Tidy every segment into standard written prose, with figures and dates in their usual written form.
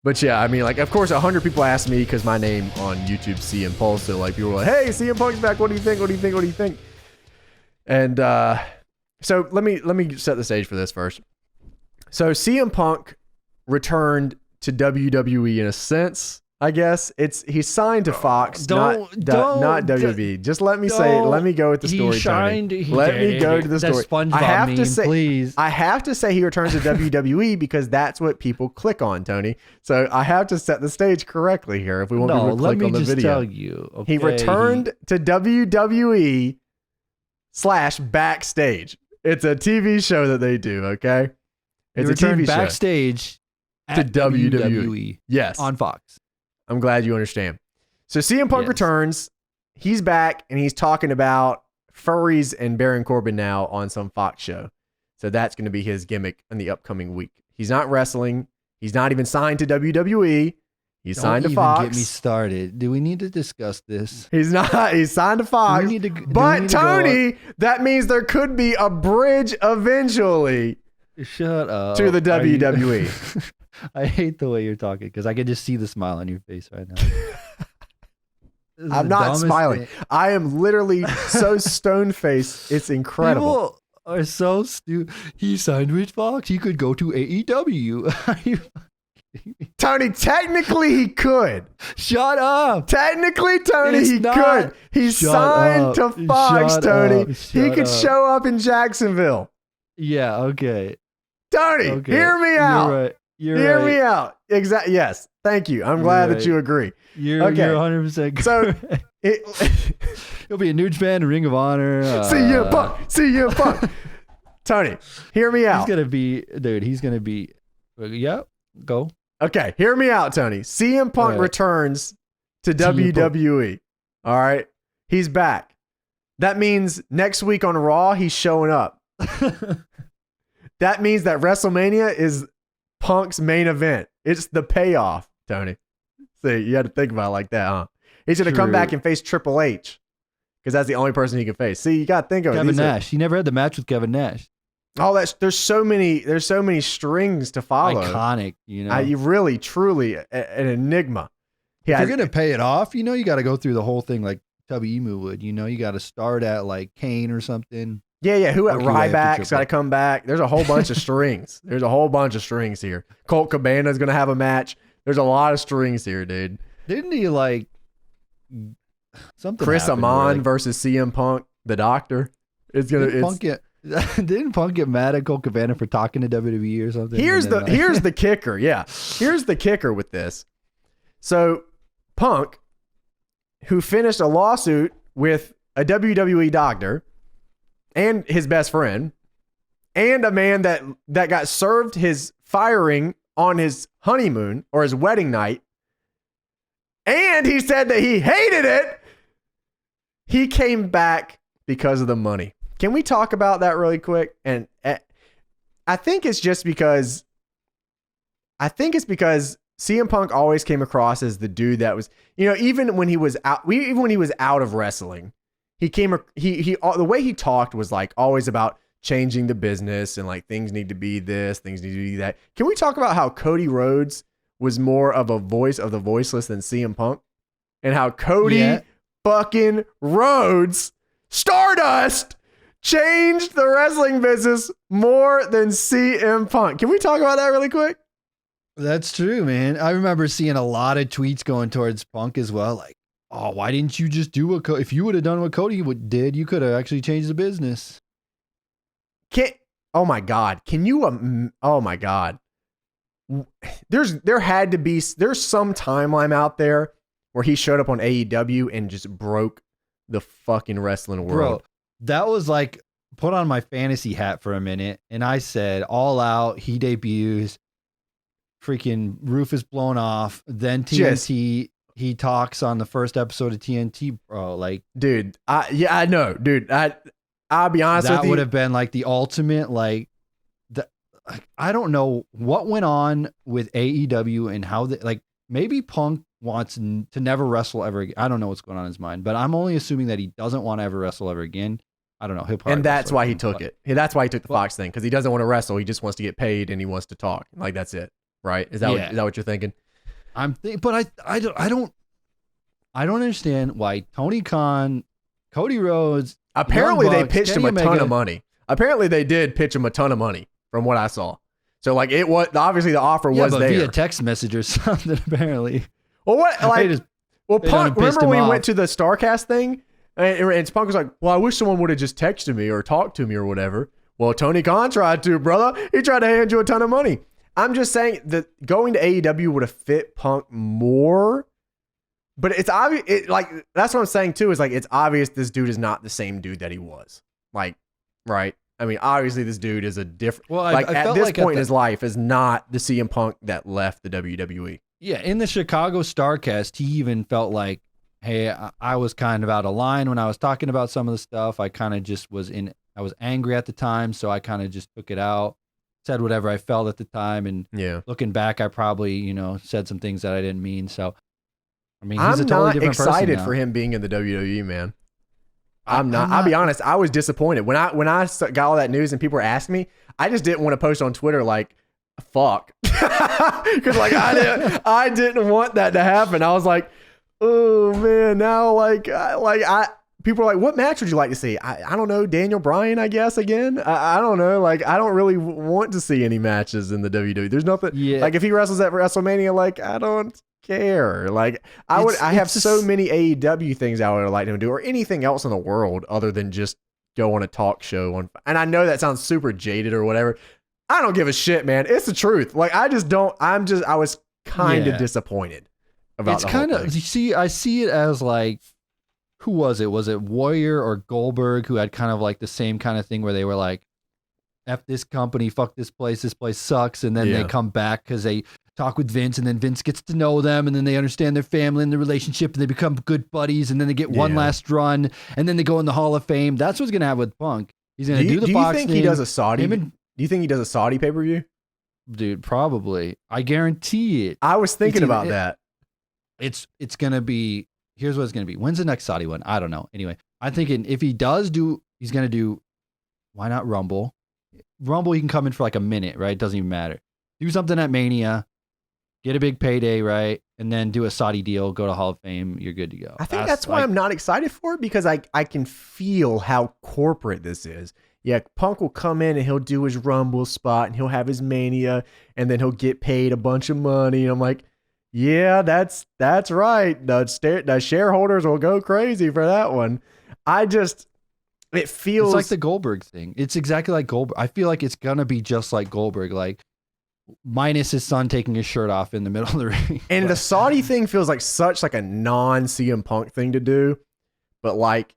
But yeah, I mean, like, of course, 100 people asked me because my name on YouTube CM Pulse. So like, people were like, "Hey, CM Punk's back. What do you think? What do you think? What do you think?" And so let me set the stage for this first. So CM Punk returned to WWE in a sense. I guess he's signed to Fox, not WWE. Just let me say it. Let me go with the story, Tony. Let me go to the story. I have to say he returns to WWE because that's what people click on, Tony. So I have to set the stage correctly here if we want people to click on the video. Tell you, okay, he returned to WWE / Backstage. It's a TV show that they do. Okay, it's a TV show backstage to WWE. Yes, on Fox. I'm glad you understand. So CM Punk returns. He's back, and he's talking about furries and Baron Corbin now on some Fox show. So that's going to be his gimmick in the upcoming week. He's not wrestling. He's not even signed to WWE. He's signed to Fox. Don't even get me started. Do we need to discuss this? He's not. He's signed to Fox. But Tony, that means there could be a bridge eventually. Shut up. To the WWE. I hate the way you're talking because I can just see the smile on your face right now. I'm not smiling. I am literally so stone-faced. It's incredible. People are so stupid. He signed with Fox. He could go to AEW. Tony, technically he could. Shut up. Technically, Tony, he could. He signed to Fox, Tony. He could show up in Jacksonville. Yeah, okay. Tony, hear me out. You're right. Hear me out. Exactly. Yes. Thank you. I'm glad that you agree. You're 100% correct. So he'll be a New Japan, Ring of Honor. CM Punk. Tony, hear me out. He's going to be, yeah, go. Okay. Hear me out, Tony. CM Punk returns to WWE. All right. He's back. That means next week on Raw, he's showing up. That means that WrestleMania is Punk's main event. It's the payoff, Tony. See, you had to think about it like that, huh? He's going to come back and face Triple H because that's the only person he can face. See, you got to think of it. Kevin Nash. He never had the match with Kevin Nash. Oh, there's so many strings to follow. Iconic, you know. You really, truly an enigma. If you're going to pay it off, you know, you got to go through the whole thing like Tubby would. You know, you got to start at like Kane or something. Yeah. Who at Ryback's got to come back? There's a whole bunch of strings. There's a whole bunch of strings here. Colt Cabana's going to have a match. There's a lot of strings here, dude. Didn't he like something? Chris Amon versus CM Punk, the Doctor. Didn't Punk get mad at Colt Cabana for talking to WWE or something? Here's the kicker. Yeah, here's the kicker with this. So Punk, who finished a lawsuit with a WWE doctor and his best friend, and a man that got served his firing on his honeymoon or his wedding night, and he said that he hated it. He came back because of the money. Can we talk about that really quick? And I think it's because CM Punk always came across as the dude that was, you know, even when he was out of wrestling, the way he talked was like always about changing the business and like things need to be this, things need to be that. Can we talk about how Cody Rhodes was more of a voice of the voiceless than CM Punk? And how Cody fucking Rhodes, Stardust, changed the wrestling business more than CM Punk. Can we talk about that really quick? That's true, man. I remember seeing a lot of tweets going towards Punk as well. Like, oh, why didn't you just do what if you would have done what Cody did, you could have actually changed the business. Oh my God. Can you, oh my God. There's some timeline out there where he showed up on AEW and just broke the fucking wrestling world. Bro, that was like, put on my fantasy hat for a minute. And I said, All Out, he debuts, freaking roof is blown off. Then TNT, he talks on the first episode of TNT, bro. Like, dude, I know, dude. I'll be honest with you. That would have been like the ultimate, like, I don't know what went on with AEW and how maybe Punk wants to never wrestle ever again. I don't know what's going on in his mind, but I'm only assuming that he doesn't want to ever wrestle ever again. I don't know. And that's why he took it. That's why he took the Fox thing, because he doesn't want to wrestle. He just wants to get paid and he wants to talk. Like, that's it. Right? Is that what you're thinking? But I don't understand why Tony Khan, Cody Rhodes. Apparently, Young they Bucks, pitched Kenny him a ton Omega- of money. Apparently, they did pitch him a ton of money from what I saw. So, like, it was obviously the offer was but there via text message or something. Apparently, well, what like well, they done Punk. pissed Remember when him we off. went to the Starcast thing, and Punk was like, "Well, I wish someone would have just texted me or talked to me or whatever." Well, Tony Khan tried to, brother. He tried to hand you a ton of money. I'm just saying that going to AEW would have fit Punk more. But it's obvious, that's what I'm saying too, is like, it's obvious this dude is not the same dude that he was. Like, right? I mean, obviously this dude is a different, Well, I at felt this like point in his life is not the CM Punk that left the WWE. Yeah, in the Chicago Starcast, he even felt like, hey, I was kind of out of line when I was talking about some of the stuff. I kind of just I was angry at the time, so I kind of just took it out, said whatever I felt at the time. And looking back, I probably, said some things that I didn't mean. So, I mean, he's a totally different person now. I'm not excited for him being in the WWE, man. I'm not. I'll be honest. I was disappointed when I got all that news and people were asking me. I just didn't want to post on Twitter like, "Fuck," because like I didn't want that to happen. I was like, "Oh man, now people are like, what match would you like to see?" I don't know, Daniel Bryan, I guess again. I don't know. Like I don't really want to see any matches in the WWE. There's nothing. Yeah. Like if he wrestles at WrestleMania, like I don't care. Like I have so many AEW things I would like him to do, or anything else in the world other than just go on a talk show and I know that sounds super jaded or whatever. I don't give a shit, man. It's the truth. Like I was kind of disappointed about it's the whole kind of thing. you see, I see it as like, who was it? Was it Warrior or Goldberg who had kind of like the same kind of thing where they were like, F this company, fuck this place sucks, and then they come back because they talk with Vince, and then Vince gets to know them, and then they understand their family and their relationship, and they become good buddies, and then they get one last run, and then they go in the Hall of Fame. That's what's gonna happen with Punk. He's gonna do the Fox thing. Do you think he does a Saudi? Do you think he does a Saudi pay-per-view? Dude, probably. I guarantee it. I was thinking about that. It's gonna be. Here's what it's gonna be. When's the next Saudi one? I don't know. Anyway, I'm thinking if he does do, he's gonna do. Why not Rumble? Rumble, he can come in for like a minute, right? It doesn't even matter. Do something at Mania, get a big payday, right? And then do a Saudi deal, go to Hall of Fame, you're good to go. I think that's why I'm not excited for it, because I can feel how corporate this is. Yeah, Punk will come in and he'll do his Rumble spot and he'll have his Mania and then he'll get paid a bunch of money. And I'm like, yeah, that's right. The shareholders will go crazy for that one. It feels it's like the Goldberg thing. It's exactly like Goldberg. I feel like it's gonna be just like Goldberg, like minus his son taking his shirt off in the middle of the ring. And the Saudi thing feels like such like a non CM Punk thing to do, but like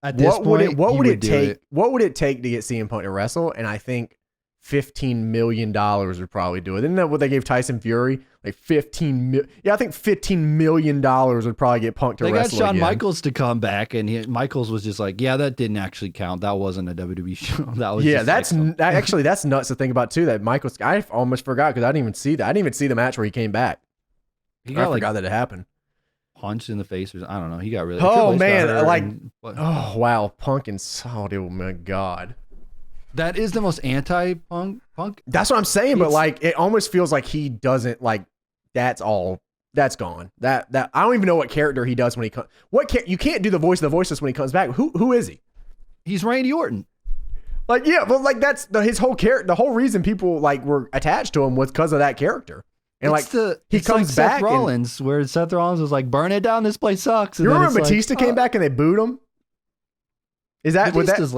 at this point, what would it take? What would it take to get CM Punk to wrestle? And I think $15 million would probably do it. Isn't that what they gave Tyson Fury? Like I think $15 million would probably get Punk to wrestle. They got Shawn again. Michaels to come back, and Michaels was just like, yeah, that didn't actually count. That wasn't a WWE show. That was that's nuts to think about too. That Michaels, I almost forgot because I didn't even see that. I didn't even see the match where he came back. I forgot that it happened. Punched in the face, or I don't know. He got really. Oh man, oh wow, Punk and Saudi. Oh my god. That is the most anti-Punk. That's what I'm saying, but like it almost feels like he doesn't like. That's all. That's gone. That I don't even know what character he does when he comes. You can't do the voice of the voiceless when he comes back. Who is he? He's Randy Orton. Like yeah, but like that's his whole character. The whole reason people like were attached to him was because of that character. And he comes like back. Seth Rollins, where Seth Rollins was like, "Burn it down. This place sucks." And you remember Batista came back and they booed him? Is that Batista's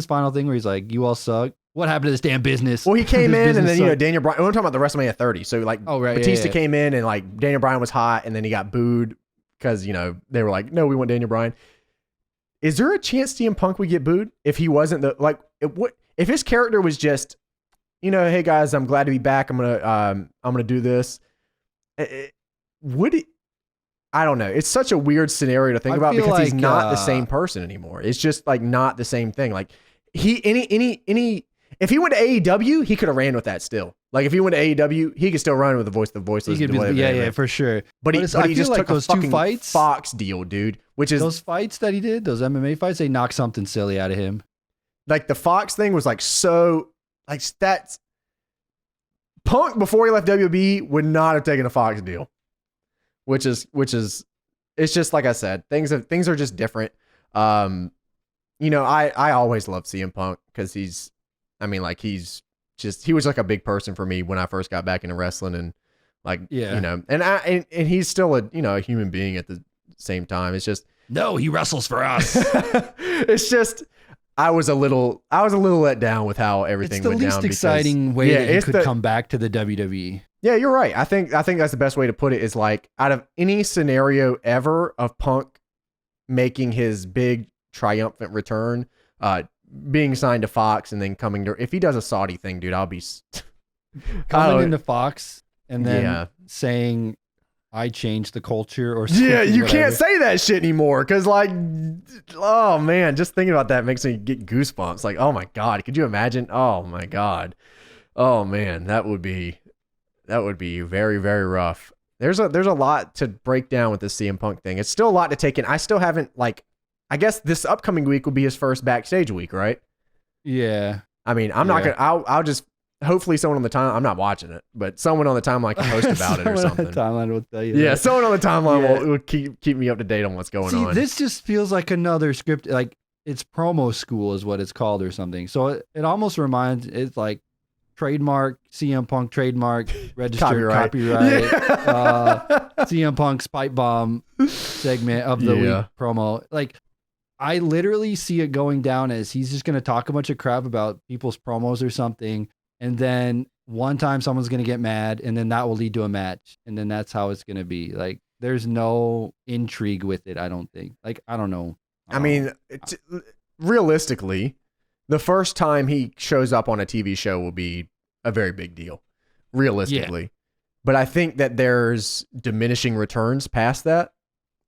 final thing where he's like, "You all suck. What happened to this damn business?" Well, he came in and then Daniel Bryan. We're talking about the WrestleMania 30. So like, Batista came in and like Daniel Bryan was hot, and then he got booed because they were like, "No, we want Daniel Bryan." Is there a chance CM Punk would get booed if he wasn't if his character was just, hey guys, I'm glad to be back. I'm gonna do this. Would it? I don't know. It's such a weird scenario to think about because he's not the same person anymore. It's just like not the same thing. Like if he went to AEW, he could have ran with that still. Like if he went to AEW, he could still run with the voiceless. Yeah, for sure. But he just took those two fights, Fox deal, dude. Which is those fights that he did, those MMA fights, they knocked something silly out of him. Like the Fox thing was like so like that's Punk before he left WWE would not have taken a Fox deal, which is it's just like I said, things are just different. You know, I always loved CM Punk because he was like a big person for me when I first got back into wrestling, and like, you know, and he's still a human being at the same time. It's just, no, he wrestles for us. It's just, I was a little let down with how everything went down. It's the least exciting way that he could come back to the WWE. Yeah, you're right. I think that's the best way to put it, is like, out of any scenario ever of Punk making his big triumphant return, being signed to Fox and then coming to, if he does a Saudi thing, dude, I'll be coming into Fox and then saying I changed the culture or something. Yeah, you can't say that shit anymore, because like, oh man, just thinking about that makes me get goosebumps. Like, oh my God, could you imagine? Oh my God. Oh man, that would be very, very rough. There's a lot to break down with the CM Punk thing. It's still a lot to take in. I still haven't, like, I guess this upcoming week will be his first backstage week, right? Yeah. I mean, I'm not gonna. I'll just, hopefully someone on the timeline, I'm not watching it, but someone on the timeline can post about it or something. On the timeline will tell you. Yeah, someone on the timeline will keep me up to date on what's going on. This just feels like another script. Like, it's promo school is what it's called or something. So it almost reminds, it's like trademark, CM Punk trademark, registered copyright, CM Punk Spike Bomb segment of the week promo. Like, I literally see it going down as he's just going to talk a bunch of crap about people's promos or something. And then one time someone's going to get mad, and then that will lead to a match. And then that's how it's going to be. Like, there's no intrigue with it, I don't think. Like, I don't know. I mean, realistically, the first time he shows up on a TV show will be a very big deal, realistically. Yeah. But I think that there's diminishing returns past that,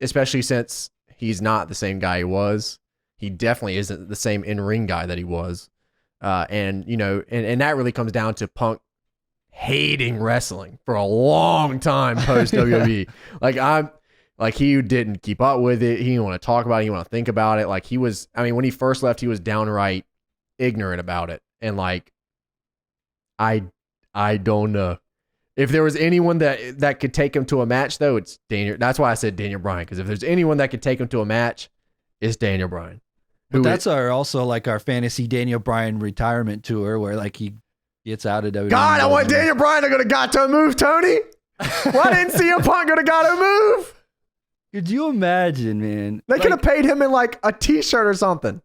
especially since he's not the same guy he was. He definitely isn't the same in-ring guy that he was. And, you know, and that really comes down to Punk hating wrestling for a long time post WWE. Like, he didn't keep up with it. He didn't want to talk about it. He didn't want to think about it. Like, he was, I mean, when he first left, he was downright ignorant about it. And like, I don't know. If there was anyone that could take him to a match, though, it's Daniel. That's why I said Daniel Bryan, because if there's anyone that could take him to a match, it's Daniel Bryan. But that's also our fantasy Daniel Bryan retirement tour, where like he gets out of WWE. God, I want Daniel Bryan to go to Gato move, Tony. Why didn't CM Punk go to Gato move? Could you imagine, man? They could have paid him in like a T-shirt or something.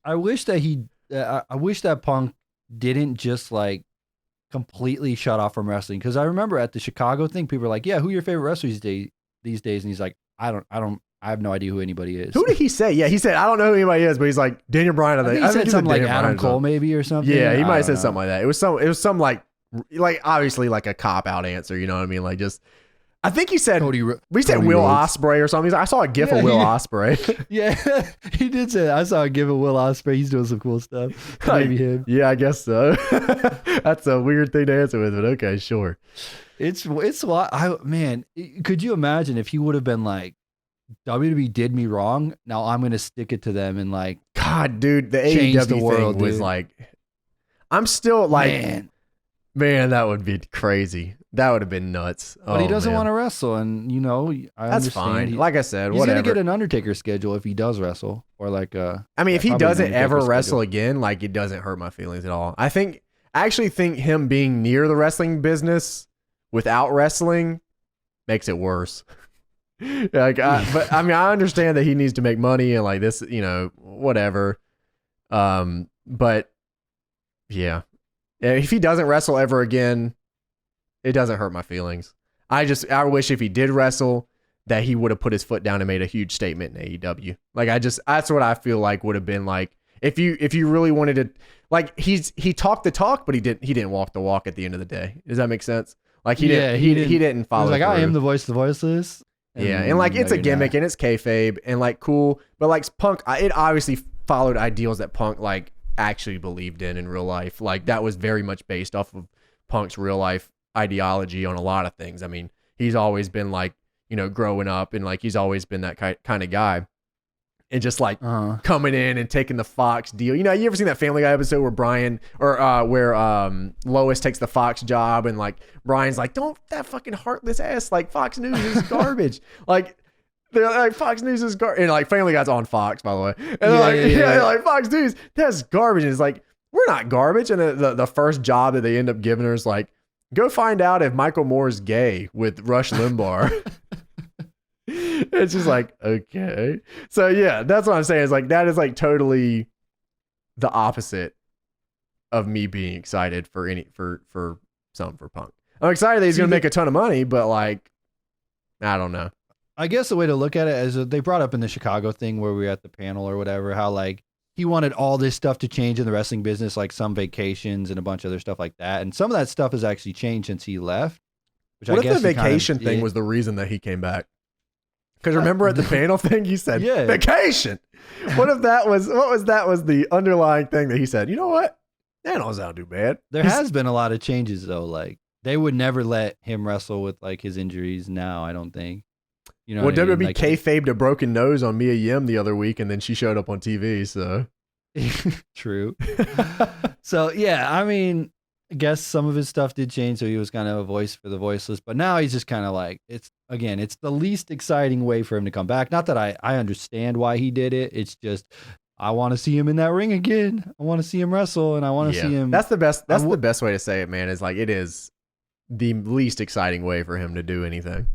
I wish that Punk didn't just like completely shut off from wrestling, because I remember at the Chicago thing, people were like, "Yeah, who are your favorite wrestlers these days?" And he's like, I have no idea who anybody is. Who did he say? Yeah, he said, I don't know who anybody is, but he's like, Daniel Bryan. I think he said something like Adam Cole maybe or something. Yeah, he might have said something like that. It was some like obviously like a cop out answer. You know what I mean? Like, just, I think he said, we said Will Ospreay or something. He's like, I saw a gif of Will Ospreay. Yeah, he did say that. I saw a gif of Will Ospreay. He's doing some cool stuff. Maybe him. Yeah, I guess so. That's a weird thing to answer with, but okay, sure. It's a lot. Man, could you imagine if he would have been like, WWE did me wrong, now I'm gonna stick it to them, and like, God, dude, the AEW thing was like, I'm still like, man, that would be crazy. That would have been nuts. But he doesn't want to wrestle, and you know, that's fine. Like I said, he's gonna get an Undertaker schedule if he does wrestle, or like I mean, if he doesn't ever wrestle again, like, it doesn't hurt my feelings at all. I actually think him being near the wrestling business without wrestling makes it worse. Like, but I mean, I understand that he needs to make money and like this, you know, whatever. But yeah, if he doesn't wrestle ever again, it doesn't hurt my feelings. I wish if he did wrestle that he would have put his foot down and made a huge statement in AEW. Like, that's what I feel like would have been like, if you really wanted to, like, he talked the talk, but he didn't walk the walk at the end of the day. Does that make sense? Like, he didn't follow. He was like, I am the voice of the voiceless. Yeah, and like, it's a gimmick and it's kayfabe and like cool, but like Punk, it obviously followed ideals that Punk like actually believed in real life. Like, that was very much based off of Punk's real life ideology on a lot of things. I mean, he's always been like, you know, growing up, and like, he's always been that kind of guy. and just like coming in and taking the Fox deal. You know, you ever seen that Family Guy episode where Brian or where Lois takes the Fox job and like Brian's like, don't that fucking heartless ass like Fox News is garbage. Like they're like Fox News is garbage, and like Family Guy's on Fox, by the way. And they're like Fox News, that's garbage. And it's like, we're not garbage. And the first job that they end up giving her is like, go find out if Michael Moore's gay with Rush Limbaugh. It's just like, okay. So yeah, that's what I'm saying. Is like, that is like totally the opposite of me being excited for something for Punk. I'm excited that he's going to make a ton of money, but like, I don't know. I guess the way to look at it is they brought up in the Chicago thing where we were at the panel or whatever, how like he wanted all this stuff to change in the wrestling business, like some vacations and a bunch of other stuff like that. And some of that stuff has actually changed since he left. Which What I if guess the vacation thing was the reason that he came back? Because remember at the panel thing, he said, vacation. What if that was the underlying thing that he said, you know what? That don't sound too bad. There has been a lot of changes though. Like they would never let him wrestle with like his injuries now, I don't think. You know, well, WWE like, kayfabed a broken nose on Mia Yim the other week, and then she showed up on TV. So true. So yeah, I mean, I guess some of his stuff did change, so he was kind of a voice for the voiceless. But now he's just kind of like, it's the least exciting way for him to come back. Not that I understand why he did it. It's just I want to see him in that ring again. I want to see him wrestle, and I want to see him. That's the best. That's the best way to say it, man. Is like it is the least exciting way for him to do anything.